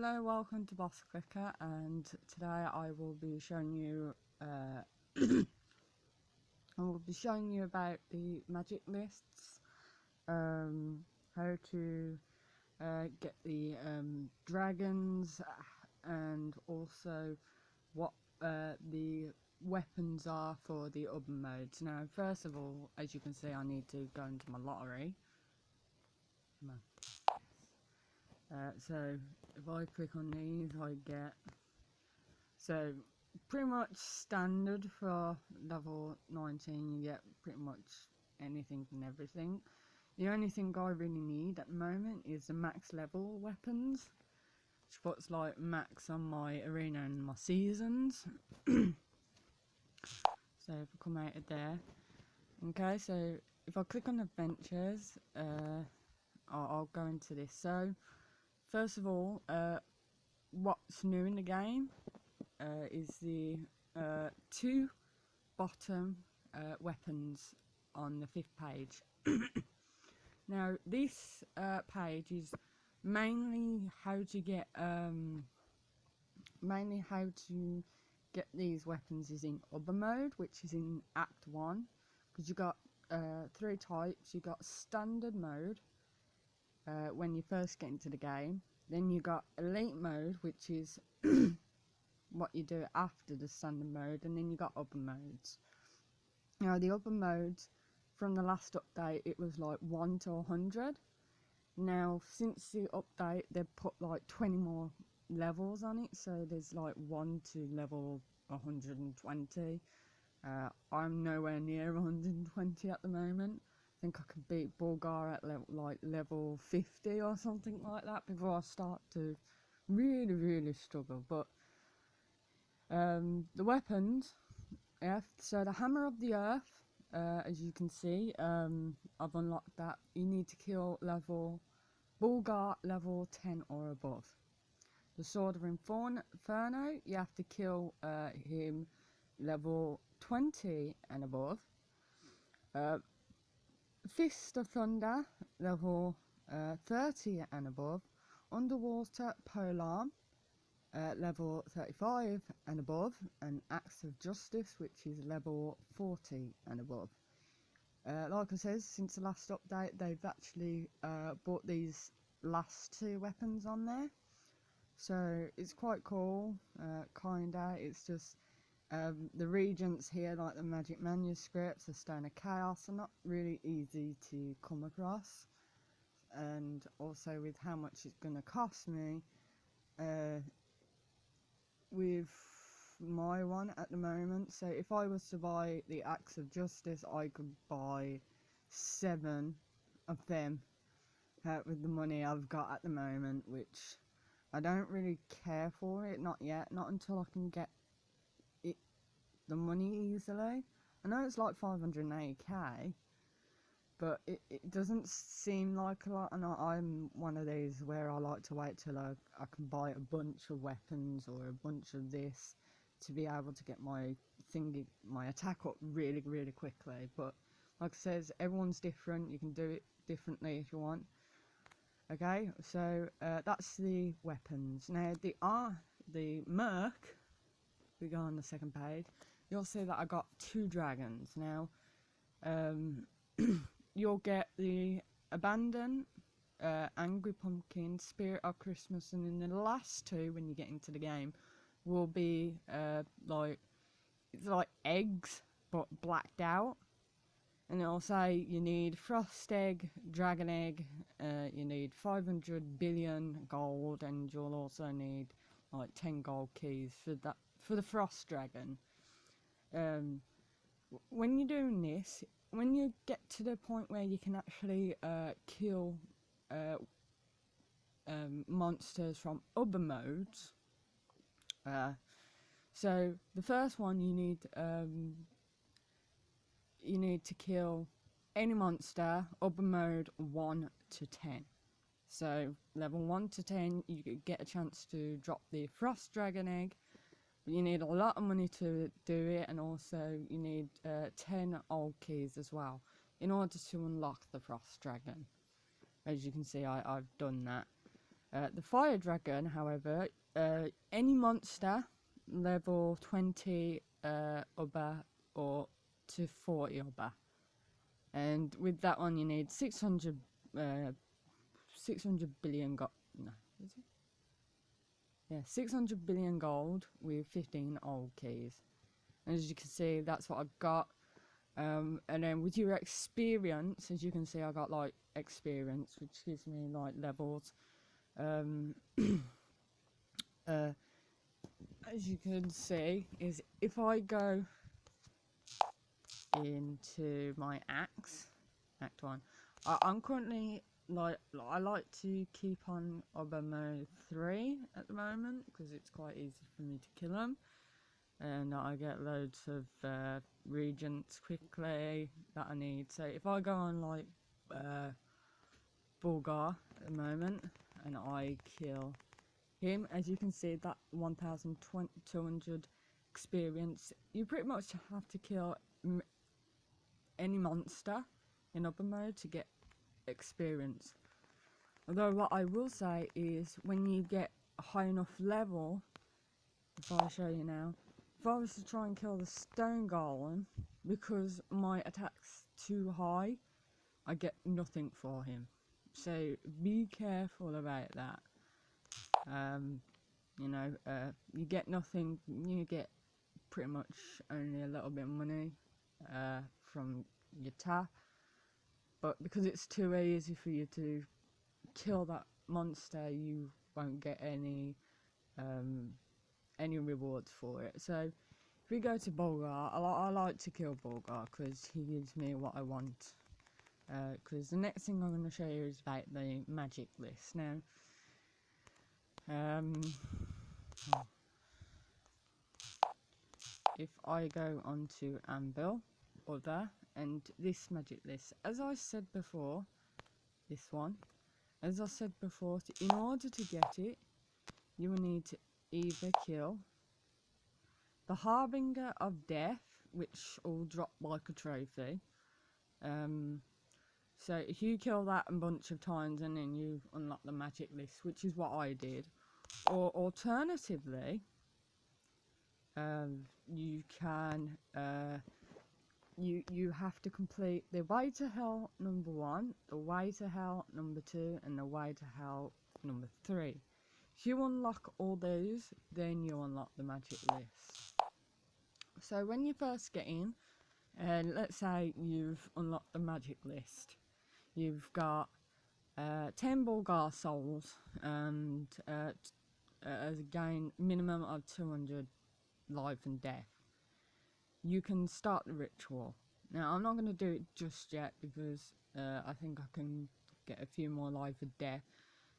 Hello, welcome to Boss Clicker, and today I will be showing you about the magic lists, how to get the dragons, and also what the weapons are for the other modes. Now, first of all, as you can see, I need to go into my lottery. Come on. So if I click on these, I get, so pretty much standard for level 19, you get pretty much anything and everything. The only thing I really need at the moment is the max level weapons, which puts like max on my arena and my seasons. So if I come out of there, okay, so if I click on adventures, I'll go into this. So first of all, what's new in the game is the two bottom weapons on the 5th page. Now this page is mainly how to get these weapons is in other mode, which is in Act 1, because you got 3 types. You got standard mode when you first get into the game. Then you got elite mode, which is what you do after the standard mode, and then you got other modes. Now the other modes from the last update, it was like 1 to 100. Now since the update, they've put like 20 more levels on it, so there's like 1 to level 120. I'm nowhere near 120 at the moment. I think I could beat Bulgar at level 50 or something like that before I start to really struggle. But the weapons, so the Hammer of the Earth, as you can see, I've unlocked that. You need to kill Bulgar level 10 or above. The Sword of Inferno, you have to kill him level 20 and above. Fist of Thunder, level 30 and above. Underwater Polearm, level 35 and above. And Axe of Justice, which is level 40 and above. Like I said, since the last update, they've actually brought these last 2 weapons on there. So it's quite cool, kinda. It's just the regents here, like the magic manuscripts, the Stone of Chaos, are not really easy to come across. And also with how much it's going to cost me, with my one at the moment. So if I was to buy the Axe of Justice, I could buy 7 of them with the money I've got at the moment, which I don't really care for it, not yet, not until I can get the money easily. I know it's like 580k, but it doesn't seem like a lot, and I'm one of these where I like to wait till I can buy a bunch of weapons or a bunch of this to be able to get my attack up really quickly. But like I says, everyone's different. You can do it differently if you want. Okay, so that's the weapons. Now the Merc, we go on the 2nd page, you'll see that I got 2 dragons. Now you'll get the Abandon, Angry Pumpkin, Spirit of Christmas, and then the last 2 when you get into the game will be it's like eggs but blacked out. And it'll say you need Frost Egg, Dragon Egg, you need 500 billion gold, and you'll also need like 10 gold keys for the Frost Dragon. When you're doing this, when you get to the point where you can actually kill monsters from other modes, so the first one you need to kill any monster upper mode 1 to 10. So level 1 to 10, you get a chance to drop the Frost Dragon Egg, but you need a lot of money to do it, and also you need 10 old keys as well in order to unlock the Frost Dragon. As you can see, I've done that. The fire dragon, however, any monster level 20 upper or to 40 upper. And with that one, you need 600 billion gold. No, is it? Yeah, 600 billion gold with 15 old keys. And as you can see, that's what I got. And then with your experience, as you can see, I got like experience, which gives me like levels. As you can see, is if I go into my Act 1, I'm currently I like to keep on Oba mode 3 at the moment because it's quite easy for me to kill them, and I get loads of regents quickly that I need. So if I go on like Bulgar at the moment and I kill him, as you can see, that 1,200 experience, you pretty much have to kill any monster in upper mode to get experience. Although what I will say is, when you get a high enough level, if I show you now, if I was to try and kill the stone golem, because my attack's too high, I get nothing for him. So be careful about that. You get nothing, you get pretty much only a little bit of money from your tap, but because it's too easy for you to kill that monster, you won't get any rewards for it. So if we go to Bulgar, I like to kill Bulgar because he gives me what I want. Because the next thing I'm going to show you is about the magic list. Now, if I go onto Anvil Order and this magic list, as I said before, in order to get it, you will need to either kill the Harbinger of Death, which will drop like a trophy. So if you kill that a bunch of times and then you unlock the magic list, which is what I did. Or alternatively, you can you have to complete the Way to Hell number 1, the Way to Hell number 2, and the Way to Hell number 3. If you unlock all those, then you unlock the magic list. So when you first get in, and let's say you've unlocked the magic list, you've got 10 Bulgar souls and again minimum of 200 life and death. You can start the ritual. Now I'm not going to do it just yet because I think I can get a few more life and death.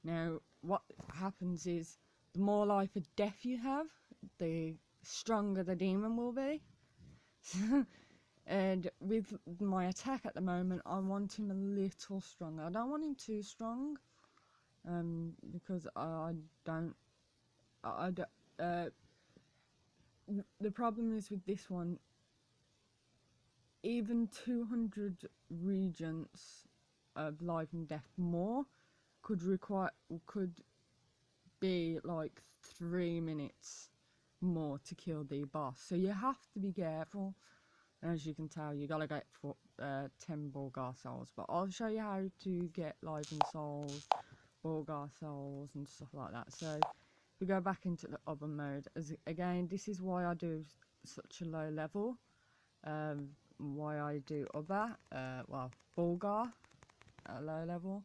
Now what happens is, the more life and death you have, the stronger the demon will be. And with my attack at the moment, I want him a little stronger. I don't want him too strong, because the problem is with this one, even 200 regents of life and death more could be like 3 minutes more to kill the boss. So you have to be careful. As you can tell, you gotta get 10 Bulgar souls, but I'll show you how to get life and souls, Bulgar souls and stuff like that. So if we go back into the other mode, again, this is why I do such a low level, why I do other, Bulgar at a low level.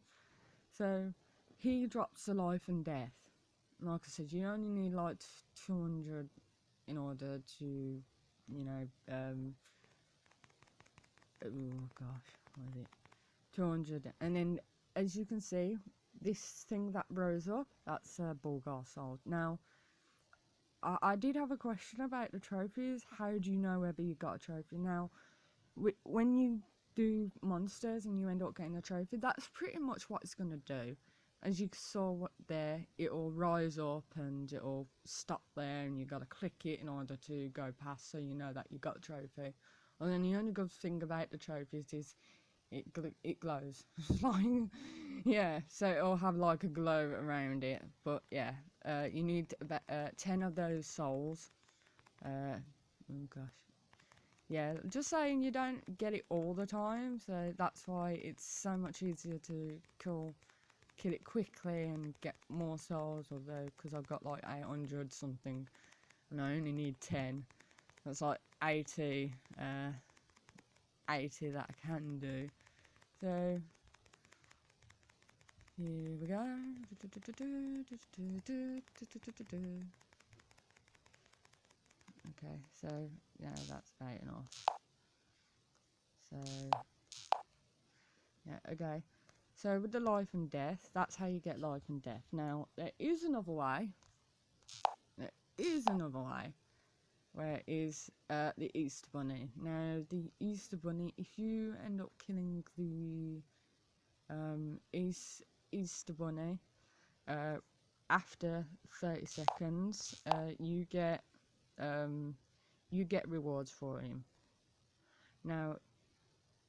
So he drops the life and death. Like I said, you only need like 200 in order to, oh gosh, what is it? 200. And then, as you can see, this thing that rose up, that's Bulgar soul. Now, I did have a question about the trophies. How do you know whether you got a trophy? Now, when you do monsters and you end up getting a trophy, that's pretty much what it's going to do. As you saw there, it'll rise up and it'll stop there, and you got to click it in order to go past, so you know that you got a trophy. And then the only good thing about the trophies is it glows. Like, yeah, so it'll have like a glow around it. But yeah, you need about 10 of those souls. Oh gosh. Yeah, just saying, you don't get it all the time, so that's why it's so much easier to kill it quickly and get more souls, although because I've got like 800 something and I only need 10. That's like 80 that I can do. So here we go. Okay, so yeah, that's about enough. So yeah, okay. So with the life and death, that's how you get life and death. Now there is another way. There is another way, where is the Easter Bunny. Now the Easter Bunny, if you end up killing the Easter Bunny after 30 seconds, you get rewards for him. Now,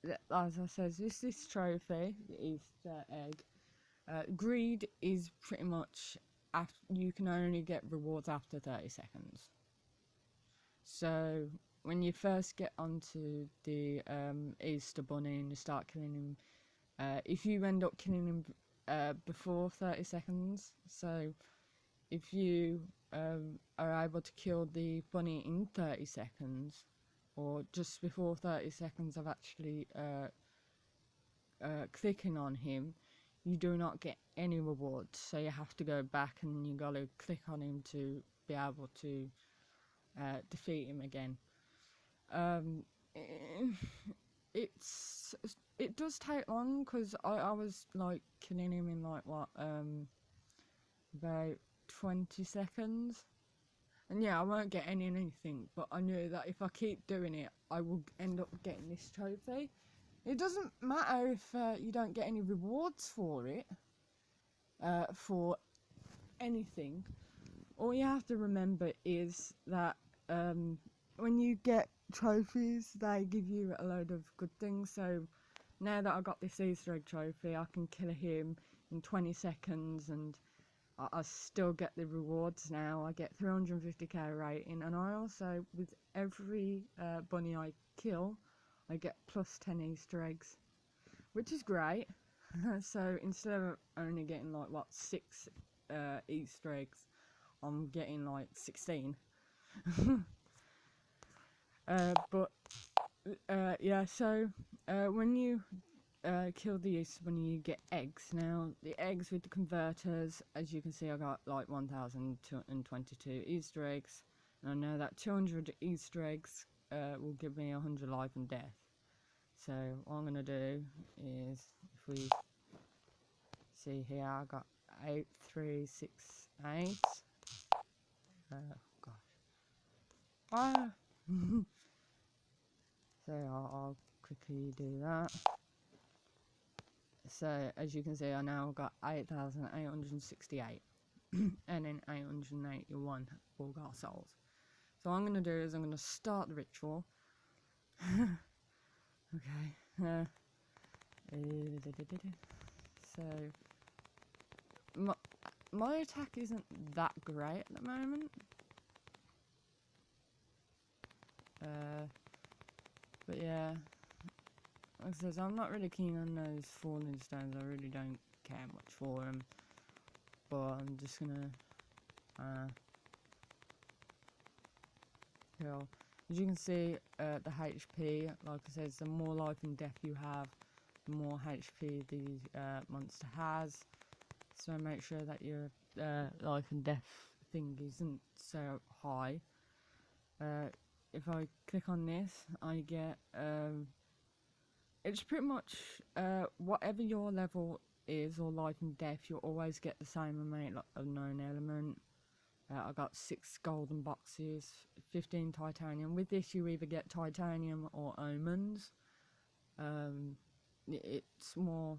as I said, this trophy, the Easter egg, greed is pretty much you can only get rewards after 30 seconds. So when you first get onto the Easter Bunny and you start killing him, if you end up killing him before 30 seconds, so if you are able to kill the bunny in 30 seconds, or just before 30 seconds of actually clicking on him, you do not get any rewards. So you have to go back and you got to click on him to be able to defeat him again. It does take long, because I was like killing him in like what about 20 seconds, and yeah, I won't get anything, but I knew that if I keep doing it I will end up getting this trophy. It doesn't matter if you don't get any rewards for it, for anything. All you have to remember is that when you get trophies, they give you a load of good things. So now that I got this Easter egg trophy, I can kill him in 20 seconds and I still get the rewards now. I get 350k rating, and I also, with every bunny I kill, I get plus 10 Easter eggs, which is great. So instead of only getting like what 6 Easter eggs, I'm getting like 16. But yeah, so when you kill the Easter Bunny, you get eggs. Now the eggs with the converters, as you can see, I got like 1,222 Easter eggs, and I know that 200 Easter eggs will give me 100 life and death. So what I'm gonna do is, if we see here, I got 8368. Gosh. Ah. So I'll quickly do that. So as you can see, I now got 8,868 and then 881 Bulgar souls. So what I'm going to do is I'm going to start the ritual. Okay. So my attack isn't that great at the moment. But yeah, like I said, I'm not really keen on those falling stones. I really don't care much for them. But I'm just gonna kill. As you can see, the HP, like I said, the more life and death you have, the more HP the monster has. So make sure that your life and death thing isn't so high. If I click on this, I get it's pretty much whatever your level is, or life and death, you'll always get the same amount of known element. I got 6 golden boxes, 15 titanium. With this, you either get titanium or omens. It's more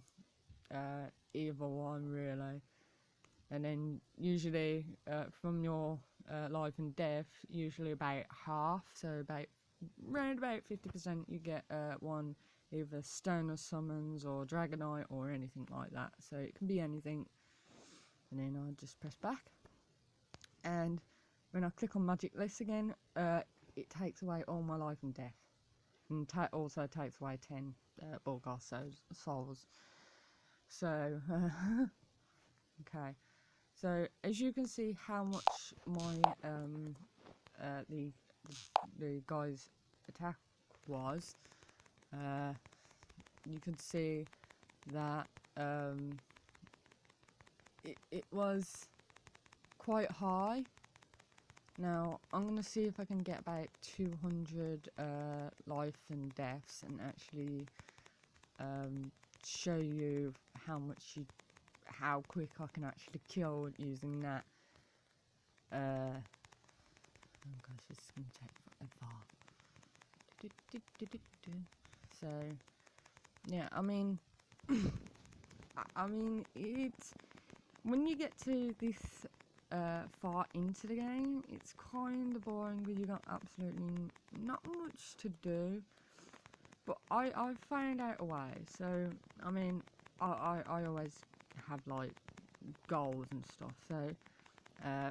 either one, really. And then usually from your life and death, usually about half, so around about 50%, you get one either Stoner Summons or Dragonite or anything like that. So it can be anything. And then I just press back. And when I click on Magic List again, it takes away all my life and death. And also takes away 10 Bulgar souls. So, okay. So, as you can see how much my, the guy's attack was, you can see that, it was quite high. Now, I'm going to see if I can get about 200 life and deaths and actually show you how quick I can actually kill using that. Oh gosh, this is going to take forever. So, yeah, I mean, it's, when you get to this far into the game, it's kind of boring because you got absolutely not much to do. But I found out a way. So I mean, I always have like goals and stuff. So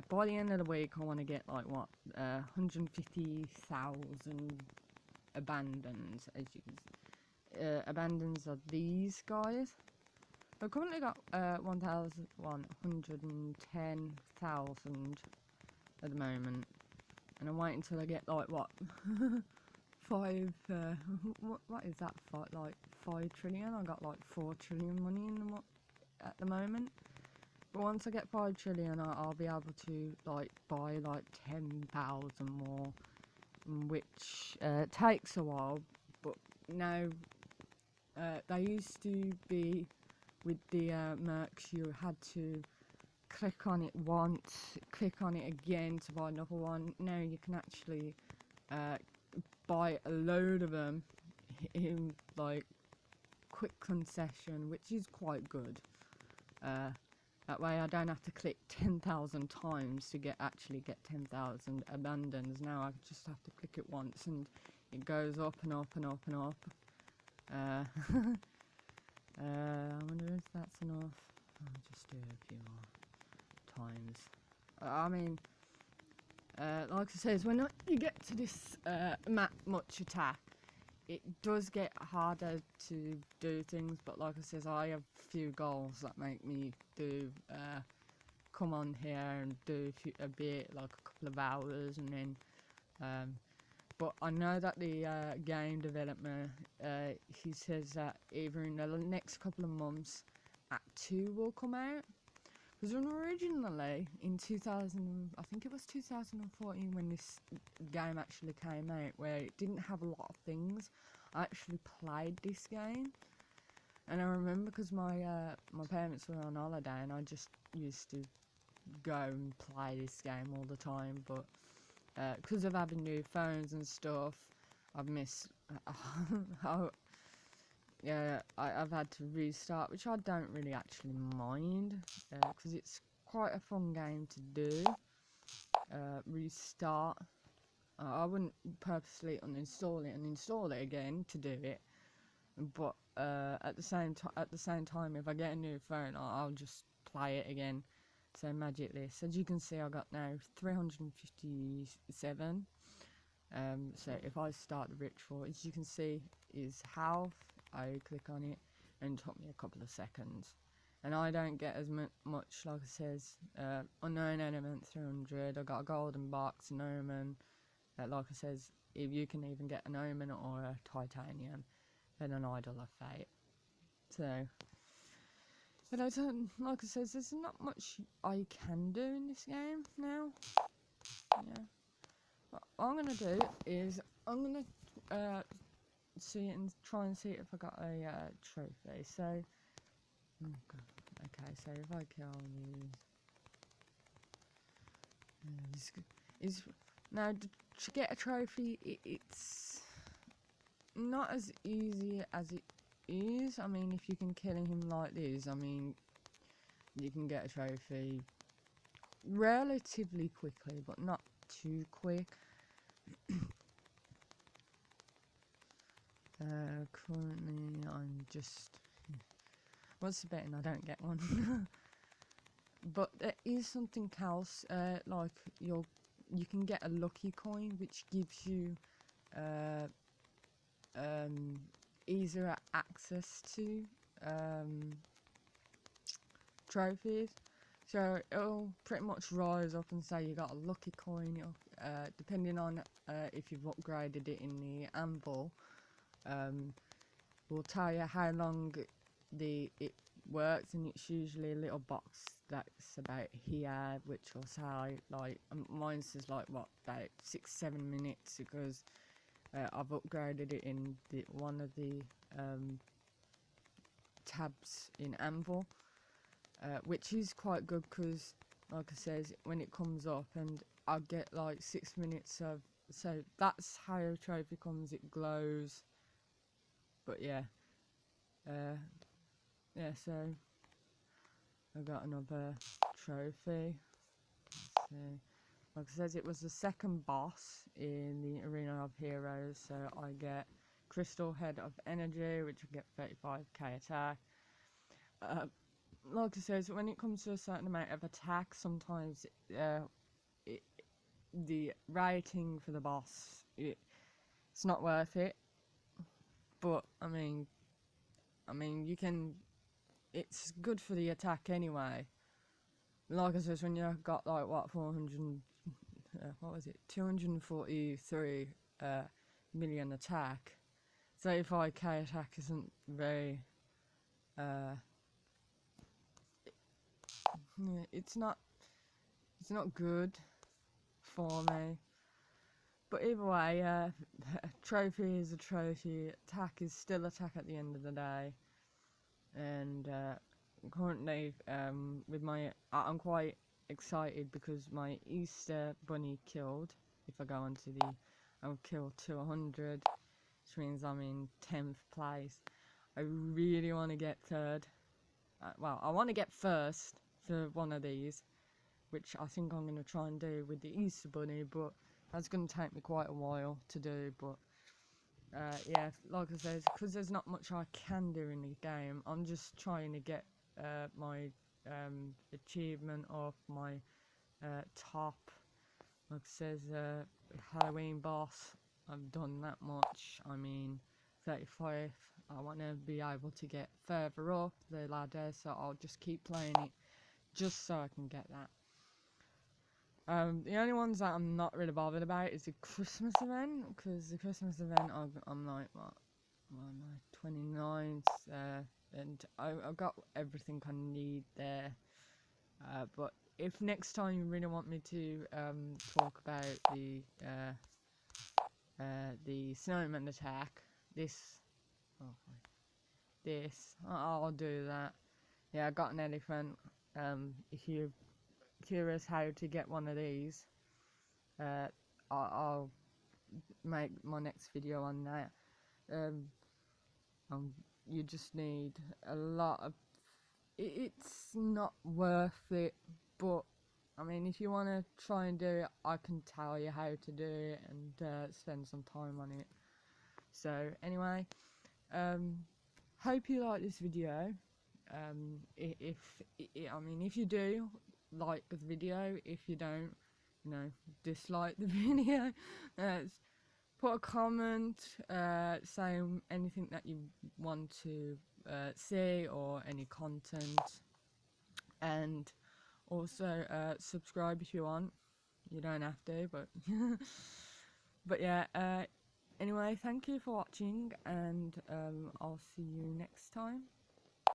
by the end of the week, I want to get like 150,000 abandons. As you can see, abandons are these guys. I've currently got 110,000 at the moment, and I'm waiting until I get like what 5 what is that, like 5 trillion. I got like 4 trillion money in them at the moment, but once I get 5 trillion, I'll be able to like buy like 10,000 more, which takes a while. But now they used to be, with the mercs, you had to click on it once, click on it again to buy another one. Now you can actually buy a load of them in like quick concession, which is quite good. That way I don't have to click 10,000 times to actually get 10,000 abandons. Now I just have to click it once and it goes up and up and up and up. I wonder if that's enough. I'll just do a few more times. I mean, like I said, when you get to this much attack, it does get harder to do things. But like I said, I have a few goals that make me do come on here and do a bit, like a couple of hours, and then. But I know that the game developer, he says that either in the next couple of months, Act 2 will come out. Because originally, in 2000, I think it was 2014 when this game actually came out, where it didn't have a lot of things, I actually played this game. And I remember because my parents were on holiday and I just used to go and play this game all the time, but because of having new phones and stuff, I've missed. I've had to restart, which I don't really actually mind, because it's quite a fun game to do. Restart. I wouldn't purposely uninstall it and install it again to do it, but at the same time, if I get a new phone, I'll just play it again. So Magic List, as you can see, I got now 357. So if I start the ritual, as you can see, is health. I click on it, and it took me a couple of seconds. And I don't get as much, like it says, unknown element 300. I got a golden box, an omen. Like it says, if you can even get an omen or a titanium, then an idol of fate. So. But I don't, like I said, there's not much I can do in this game now. Yeah. What I'm gonna do is I'm gonna see and try and see if I got a trophy. So, okay. So if I kill these, now to get a trophy, it's not as easy as it is. I mean, if you can kill him like this, I mean, you can get a trophy relatively quickly, but not too quick. Currently I'm just, what's the betting I don't get one? But there is something else, like you can get a lucky coin which gives you easier access to trophies. So it'll pretty much rise up and say you got a lucky coin, depending on if you've upgraded it in the Anvil. Will tell you how long it works, and it's usually a little box that's about here, which will say like mine says like what, about 6-7 minutes, because I've upgraded it in one of the tabs in Anvil, which is quite good, because like I says, when it comes up and I get like 6 minutes of, so that's how a trophy comes, it glows. But yeah, so I got another trophy. So like I said, it was the second boss in the Arena of Heroes, so I get Crystal Head of Energy, which will get 35k attack. Like I said, when it comes to a certain amount of attack, sometimes the rating for the boss, it's not worth it. But I mean you can, it's good for the attack anyway. Like I said, when you got like what, 400, what was it, 243 million attack, 35k attack isn't very it's not good for me. But either way, trophy is a trophy, attack is still attack at the end of the day. And currently, with my, I'm quite excited because my Easter bunny killed. If I go onto the, I'll kill 200, which means I'm in 10th place. I really want to get third. Well, I want to get first for one of these, which I think I'm going to try and do with the Easter bunny, but that's going to take me quite a while to do. But yeah, like I said, because there's not much I can do in the game, I'm just trying to get my achievement of my top, like it says, Halloween boss. I've done that much. I mean, 35. I want to be able to get further up the ladder, so I'll just keep playing it just so I can get that. The only ones that I'm not really bothered about is the Christmas event, because the Christmas event I'm like, what, my 29th, and I've got everything I need there. But if next time you really want me to talk about the snowman attack, I'll do that. Yeah, I got an elephant. If you're curious how to get one of these, I'll make my next video on that. You just need a lot of, it's not worth it, but I mean, if you want to try and do it, I can tell you how to do it and spend some time on it. So anyway, hope you like this video. If you do like the video, if you don't, dislike the video. Put a comment saying anything that you want to see, or any content, and also subscribe if you want. You don't have to, but but yeah. Anyway, thank you for watching, and I'll see you next time.